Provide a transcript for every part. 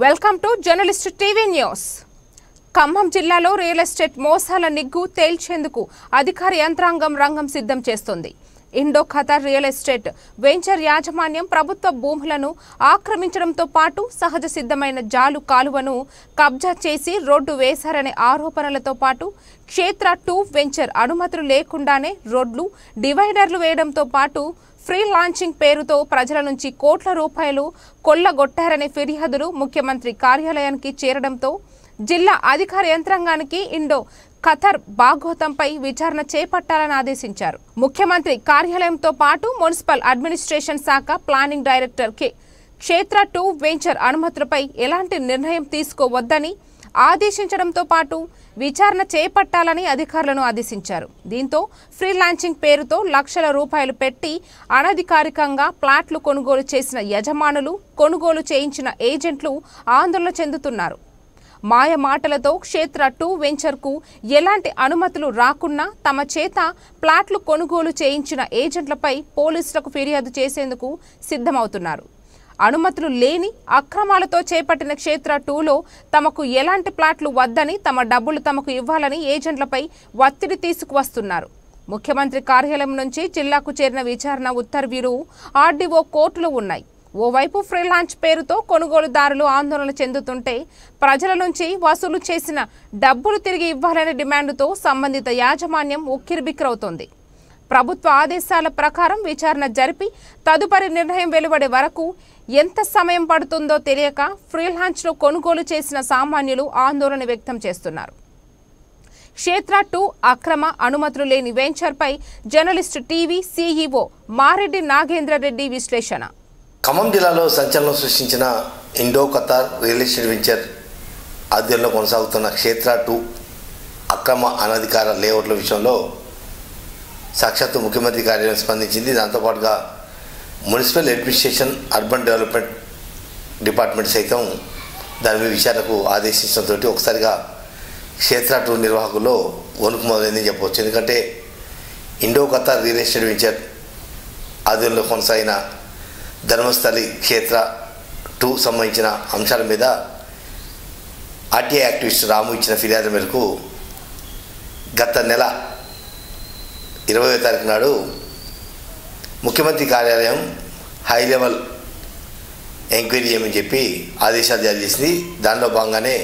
Welcome to journalist TV news. Khammam జిల్లాలో real estate మోసాల నిగ్గు తేల్చేందుకు అధికార యంత్రాంగం రంగం సిద్ధం చేస్తుంది. Indo Qatar real estate venture యాజమాన్యం ప్రభుత్వ భూములను ఆక్రమించడంతో పాటు సహజ సిద్ధమైన జాలు కాలువను కబ్జా చేసి రోడ్డు వేశారనే ఆరోపణలతో పాటు క్షేత్ర 2 వెంచర్ అనుమతులు లేకుండానే రోడ్లు డివైడర్లు వేయడంతో పాటు ఫ్రీ లాంచింగ్ పేరుతో ప్రజల నుంచి కోట్ల రూపాయలు కొల్లగొట్టారనే ఫిర్యాదులు ముఖ్యమంత్రి కార్యాలయానికి చేరడంతో జిల్లా అధికార యంత్రాంగానికి ఇండో ఖతార్ భాగోతంపై విచారణ చేపట్టాలని ఆదేశించారు. ముఖ్యమంత్రి కార్యాలయంతో పాటు మున్సిపల్ అడ్మినిస్ట్రేషన్ శాఖ ప్లానింగ్ డైరెక్టర్ క్షేత్ర 2 వెంచర్ అనుమతులపై ఎలాంటి నిర్ణయం తీసుకోవద్దని ఆదేశించడంతో పాటు విచారణ చేపట్టాలని అధికారులను ఆదేశించారు. దీంతో ఫ్రీ లాంచింగ్ పేరుతో లక్షల రూపాయలు పెట్టి అనధికారికంగా ప్లాట్లు కొనుగోలు చేసిన యజమానులు, కొనుగోలు చేయించిన ఏజెంట్లు ఆందోళన చెందుతున్నారు. మాయ మాటలతో క్షేత్ర 2 వెంచర్కు ఎలాంటి అనుమతులు రాకున్నా తమ చేత ప్లాట్లు కొనుగోలు చేయించిన ఏజెంట్లపై పోలీసులకు ఫిర్యాదు చేసేందుకు సిద్ధమవుతున్నారు. అనుమతులు లేని అక్రమాలతో చేపట్టిన క్షేత్ర 2లో తమకు ఎలాంటి ప్లాట్లు వద్దని, తమ డబ్బులు తమకు ఇవ్వాలని ఏజెంట్లపై ఒత్తిడి తీసుకువస్తున్నారు. ముఖ్యమంత్రి కార్యాలయం నుంచి జిల్లాకు చేరిన విచారణ ఉత్తర్వులు ఆర్డీఓ కోర్టులో ఉన్నాయి. ఓవైపు ఫ్రీ లాంచ్ పేరుతో కొనుగోలుదారులు ఆందోళన చెందుతుంటే ప్రజల నుంచి వసూలు చేసిన డబ్బులు తిరిగి ఇవ్వాలనే డిమాండ్తో సంబంధిత యాజమాన్యం ఉక్కిరిబిక్కిరవుతోంది. ప్రభుత్వ ఆదేశాల ప్రకారం విచారణ జరిపి తదుపరి నిర్ణయం వెలువడే వరకు ఎంత సమయం పడుతుందో తెలియక ఫ్రీ లాంచ్లో కొనుగోలు చేసిన సామాన్యులు ఆందోళన వ్యక్తం చేస్తున్నారు. క్షేత్ర 2 అక్రమ అనుమతులు లేని వెంచర్పై journalist TV CEO Mareddy Nagendra Reddy విశ్లేషణ. ఖమ్మం జిల్లాలో సంచలనం సృష్టించిన Indo Qatar real estate venture ఆధ్వర్యంలో కొనసాగుతున్న క్షేత్ర 2 అక్రమ అనధికార లేఅవుట్ల విషయంలో సాక్షాత్తు ముఖ్యమంత్రి కార్యాలయం స్పందించింది. దాంతోపాటుగా municipal administration, urban development department సైతం దాని మీద విచారణకు ఆదేశించడంతో ఒకసారిగా క్షేత్ర 2 నిర్వాహకుల్లో వణుకు మొదలైందని చెప్పవచ్చు. ఎందుకంటే Indo Qatar real estate venture ఆధ్వర్యంలో కొనసాగిన ధర్మస్థలి క్షేత్ర 2 సంబంధించిన అంశాల మీద ఆర్టీఐ యాక్టివిస్ట్ రాము ఇచ్చిన ఫిర్యాదు మేరకు గత నెల 20వ తారీఖు నాడు ముఖ్యమంత్రి కార్యాలయం హై లెవెల్ ఎంక్వైరీ చేయమని చెప్పి ఆదేశాలు జారీ చేసింది. దానిలో భాగంగానే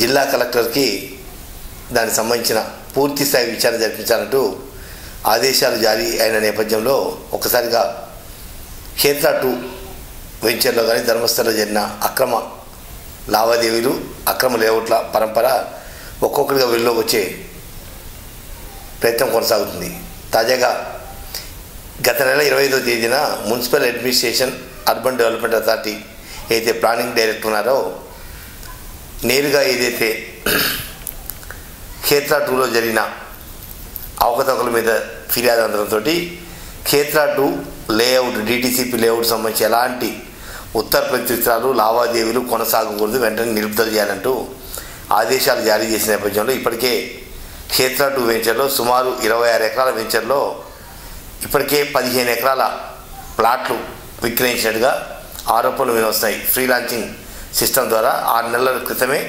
జిల్లా కలెక్టర్కి దానికి సంబంధించిన పూర్తి స్థాయి విచారణ జరిపించాలంటూ ఆదేశాలు జారీ అయిన నేపథ్యంలో ఒకసారిగా క్షేత్ర 2 వెంచర్లో కానీ ధర్మస్థలంలో జరిగిన అక్రమ లావాదేవీలు, అక్రమ లేఅవుట్ల పరంపర ఒక్కొక్కరిగా వెలుగులోకి వచ్చే ప్రయత్నం కొనసాగుతుంది. తాజాగా గత నెల 25వ తేదీన municipal administration, urban development authority ఏదైతే ప్లానింగ్ డైరెక్టర్ ఉన్నారో నేరుగా ఏదైతే క్షేత్ర 2లో జరిగిన అవకతవకల మీద ఫిర్యాదు అందడంతో క్షేత్ర 2 లేఅవుట్, డిటిసిపి లేఅవుట్ సంబంధించి ఎలాంటి ఉత్తర ప్రత్యుత్తరాలు, లావాదేవీలు కొనసాగకూడదు, వెంటనే నిలుపుదల చేయాలంటూ ఆదేశాలు జారీ చేసిన నేపథ్యంలో ఇప్పటికే క్షేత్ర 2 వెంచర్లో సుమారు 26 ఎకరాల వెంచర్లో ఇప్పటికే 15 ఎకరాల ప్లాట్లు విక్రయించినట్టుగా ఆరోపణలు వినొస్తాయి. ఫ్రీ లాంచింగ్ సిస్టమ్ ద్వారా 6 నెలల క్రితమే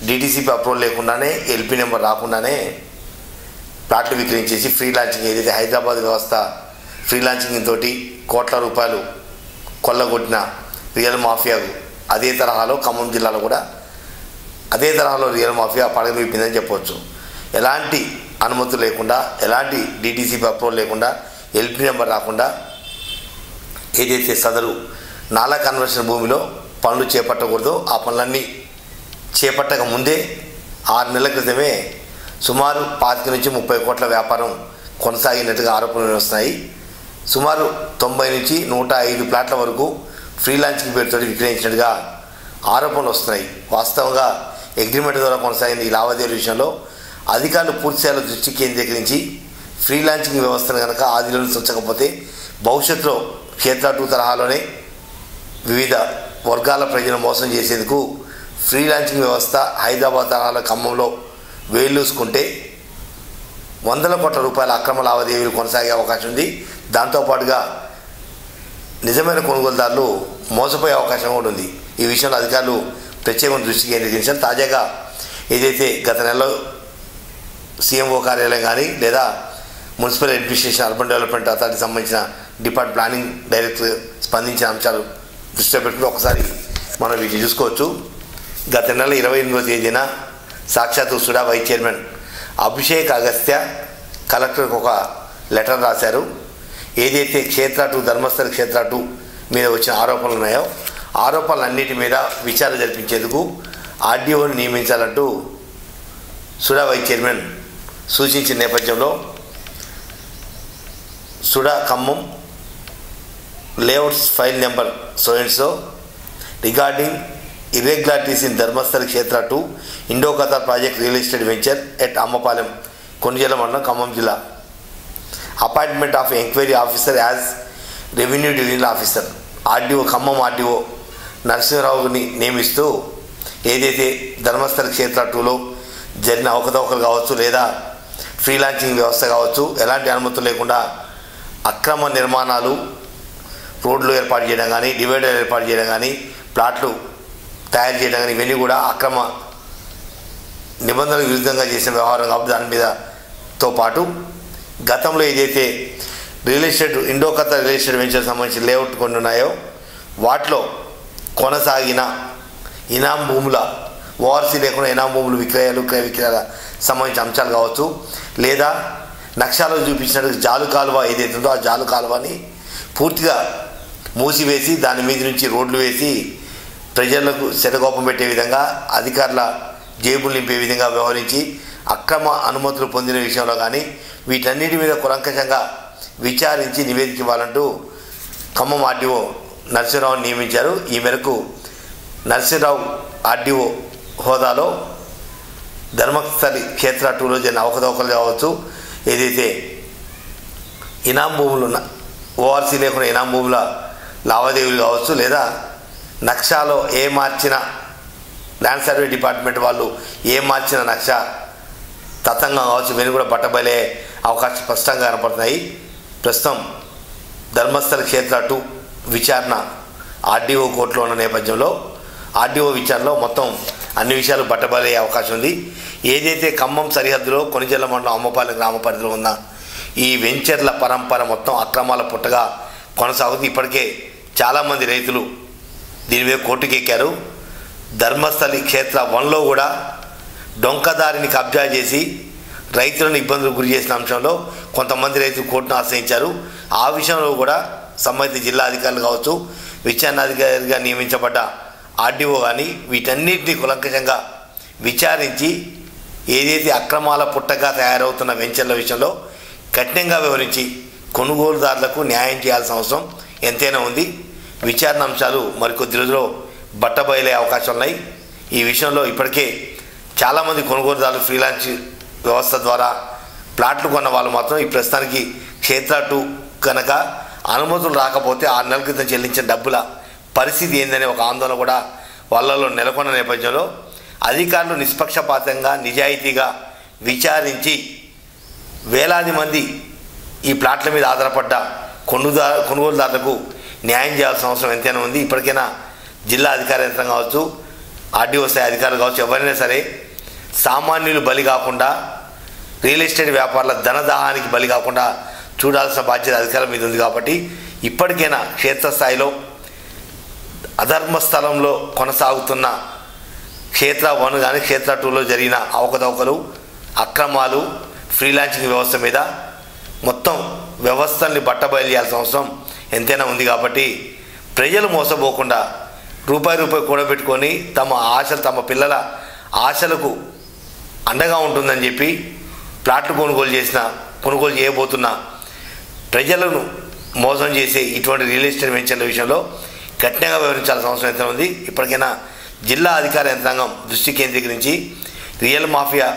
డిటిసిపి అప్రూవల్ లేకుండానే, ఎల్పి నెంబర్ రాకుండానే ప్లాట్లు విక్రయించేసి ఫ్రీ లాంచింగ్ ఏదైతే హైదరాబాద్ వ్యవస్థ ఫ్రీ లాంచింగ్ తోటి కోట్ల రూపాయలు కొల్లగొట్టిన రియల్ మాఫియాకు అదే తరహాలో ఖమ్మం జిల్లాలో కూడా అదే తరహాలో రియల్ మాఫియా పడగలిపిందని చెప్పవచ్చు. ఎలాంటి అనుమతులు లేకుండా, ఎలాంటి డిటిసిపి అప్రూవల్ లేకుండా, ఎల్పి నెంబర్ రాకుండా ఏదైతే సదరు నాలా కన్వర్షన్ భూమిలో పనులు చేపట్టకూడదో ఆ పనులన్నీ చేపట్టక ముందే 6 నెలల క్రితమే సుమారు 25 నుంచి 30 కోట్ల వ్యాపారం కొనసాగినట్టుగా ఆరోపణలు వస్తున్నాయి. సుమారు 90 నుంచి 105 ప్లాట్ల వరకు ఫ్రీ లాంచింగ్ పేరుతో విక్రయించినట్టుగా ఆరోపణలు వస్తున్నాయి. వాస్తవంగా అగ్రిమెంట్ ద్వారా కొనసాగిన ఈ లావాదేవీల విషయంలో అధికారులు పూర్తిస్థాయిలో దృష్టి కేంద్రీకరించి ఫ్రీ లాంచింగ్ వ్యవస్థను కనుక ఆదిలోనే ఉంచకపోతే భవిష్యత్తులో క్షేత్ర 2 తరహాలోనే వివిధ వర్గాల ప్రజలను మోసం చేసేందుకు ఫ్రీ లాంచింగ్ వ్యవస్థ హైదరాబాద్ తరహాలో ఖమ్మంలో వేలుసుకుంటే వందల కోట్ల రూపాయల అక్రమ లావాదేవీలు కొనసాగే అవకాశం ఉంది. దాంతోపాటుగా నిజమైన కొనుగోలుదారులు మోసపోయే అవకాశం కూడా ఉంది. ఈ విషయంలో అధికారులు ప్రత్యేకంగా దృష్టి కేంద్రీకరించారు. తాజాగా ఏదైతే గత నెలలో సీఎంఓ కార్యాలయం కానీ లేదా మున్సిపల్ అడ్మినిస్ట్రేషన్ అర్బన్ డెవలప్మెంట్ అథారిటీకి సంబంధించిన ప్లానింగ్ డైరెక్టర్ స్పందించిన అంశాలు దృష్టిలో పెట్టుకుని ఒకసారి మనం వీటిని చూసుకోవచ్చు. గత నెల 28వ తేదీన సాక్షాత్తు సుడా వైస్ చైర్మన్ అభిషేక్ అగస్త్య కలెక్టర్కి ఒక లెటర్ రాశారు. ఏదైతే క్షేత్ర 2 ధర్మస్థల క్షేత్ర 2 మీద వచ్చిన ఆరోపణలు ఉన్నాయో ఆరోపణలన్నిటి మీద విచారణ జరిపించేందుకు ఆర్డీఓని నియమించాలంటూ సుడా వైస్ చైర్మన్ సూచించిన నేపథ్యంలో SUDA Khammam layouts file number so regarding irregularities in Dharmasthal Kshetra 2 Indo-Qatar project real estate venture at Ammapalem, Konijala Mandam, Khammam Jilla. Appointment of inquiry officer as revenue division officer. RDO Khammam RDO నరసింహరావుని నియమిస్తూ ఏదైతే ధర్మస్థల క్షేత్ర 2లో జరిగిన అవకతవకలు కావచ్చు లేదా freelancing వ్యవస్థ కావచ్చు ఎలాంటి అనుమతులు లేకుండా అక్రమ నిర్మాణాలు రోడ్లు ఏర్పాటు చేయడం కానీ డివైడర్ ఏర్పాటు చేయడం కానీ ప్లాట్లు తయారు చేయడం కానీ ఇవన్నీ కూడా అక్రమ నిబంధనలకు విరుద్ధంగా చేసిన వ్యవహారం కాబట్టి దాని మీదతో పాటు గతంలో ఏదైతే real estate Indo-Qatar real estate venture సంబంధించిన లేఅవుట్ కొన్ని ఉన్నాయో వాటిలో కొనసాగిన ఇనాం భూముల ఓఆర్సీ లేకుండా ఇనాం భూములు విక్రయాలు క్రయ విక్రయాల సంబంధించిన అంశాలు కావచ్చు లేదా నక్షాలో చూపించినట్టు జాలు కాలువ ఏదైతే ఉందో ఆ జాలు కాలువని పూర్తిగా మూసివేసి దాని మీద నుంచి రోడ్లు వేసి ప్రజలకు శతకోపం పెట్టే విధంగా అధికారుల జేబులు నింపే విధంగా వ్యవహరించి అక్రమ అనుమతులు పొందిన విషయంలో కానీ వీటన్నిటి మీద కులంకషంగా విచారించి నివేదిక ఇవ్వాలంటూ ఖమ్మం ఆర్డీఓ నరసింహరావుని నియమించారు. ఈ మేరకు నరసింహరావు ఆర్డీఓ హోదాలో ధర్మస్థలి క్షేత్ర 2లో జరిగిన అవకతవకలు కావచ్చు ఏదైతే ఇనాం భూములు ఓఆర్సీ లేకుండా ఇనాం భూముల లావాదేవీలు కావచ్చు లేదా నక్షాలో ఏ మార్చిన ల్యాండ్ సర్వే డిపార్ట్మెంట్ వాళ్ళు ఏ మార్చిన నక్ష తతంగం కావచ్చు ఇవన్నీ కూడా బట్టబయలే అవకాశం స్పష్టంగా కనపడుతున్నాయి. ప్రస్తుతం ధర్మస్థల క్షేత్ర 2 విచారణ ఆర్డీఓ కోర్టులో ఉన్న నేపథ్యంలో ఆర్డీఓ విచారణలో మొత్తం అన్ని విషయాలు బట్టబయలయ్యే అవకాశం ఉంది. ఏదైతే ఖమ్మం సరిహద్దులో కొనిజల్ల మండలం అమ్మపాలెం గ్రామ పరిధిలో ఉన్న ఈ వెంచర్ల పరంపర మొత్తం అక్రమాల పుట్టగా కొనసాగుతుంది. ఇప్పటికే చాలామంది రైతులు దీని మీద కోర్టుకు ఎక్కారు. ధర్మస్థలి క్షేత్ర 1లో కూడా డొంకదారిని కబ్జా చేసి రైతులను ఇబ్బందులకు గురి చేసిన అంశంలో కొంతమంది రైతులు కోర్టును ఆశ్రయించారు. ఆ విషయంలో కూడా సంబంధిత జిల్లా అధికారులు కావచ్చు విచారణాధికారిగా నియమించబడ్డ ఆర్డీఓ కానీ వీటన్నిటిని కులంకషంగా విచారించి ఏదైతే అక్రమాల పుట్టగా తయారవుతున్న వెంచర్ల విషయంలో కఠినంగా వివరించి కొనుగోలుదారులకు న్యాయం చేయాల్సిన అవసరం ఎంతైనా ఉంది. విచారణ అంశాలు మరికొద్ది రోజుల్లో బట్టబయలే అవకాశం ఉన్నాయి. ఈ విషయంలో ఇప్పటికే చాలామంది కొనుగోలుదారులు ఫ్రీలాన్స్ వ్యవస్థ ద్వారా ప్లాట్లు కొన్న వాళ్ళు మాత్రం ఈ ప్రస్తుతానికి క్షేత్ర 2 కనుక అనుమతులు రాకపోతే 6 నెలల క్రితం చెల్లించిన డబ్బుల పరిస్థితి ఏందనే ఒక ఆందోళన కూడా వాళ్ళలో నెలకొన్న నేపథ్యంలో అధికారులు నిష్పక్షపాతంగా నిజాయితీగా విచారించి వేలాది మంది ఈ ప్లాట్ల మీద ఆధారపడ్డ కొనుగోలుదారులకు న్యాయం చేయాల్సిన అవసరం ఎంతైనా ఉంది. ఇప్పటికైనా జిల్లా అధికార యంత్రం కావచ్చు ఆర్డీఓ స్థాయి అధికారులు కావచ్చు ఎవరైనా సరే సామాన్యులు బలి కాకుండా రియల్ ఎస్టేట్ వ్యాపారుల ధనదాహానికి బలి కాకుండా చూడాల్సిన బాధ్యత అధికారుల మీద ఉంది. కాబట్టి ఇప్పటికైనా క్షేత్రస్థాయిలో అధర్మ స్థలంలో కొనసాగుతున్న క్షేత్ర 1 కానీ క్షేత్ర 2లో జరిగిన అవకతవకలు అక్రమాలు ఫ్రీలాన్సింగ్ వ్యవస్థ మీద మొత్తం వ్యవస్థల్ని బట్టబయలు చేయాల్సిన అవసరం ఎంతైనా ఉంది. కాబట్టి ప్రజలు మోసపోకుండా రూపాయి కూడబెట్టుకొని తమ పిల్లల ఆశలకు అండగా ఉంటుందని చెప్పి ప్లాట్లు కొనుగోలు చేయబోతున్న ప్రజలను మోసం చేసే ఇటువంటి రియల్ ఎస్టేట్ వెంచర్ల విషయంలో కఠినంగా వ్యవహరించాల్సిన అవసరం ఎంత ఉంది. ఇప్పటికైనా జిల్లా అధికార యంత్రాంగం దృష్టి కేంద్రీకరించి రియల్ మాఫియా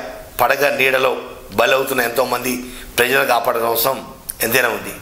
పడగ నీడలో బలవుతున్న ఎంతోమంది ప్రజలను కాపాడాల్సిన అవసరం ఎంతైనా ఉంది.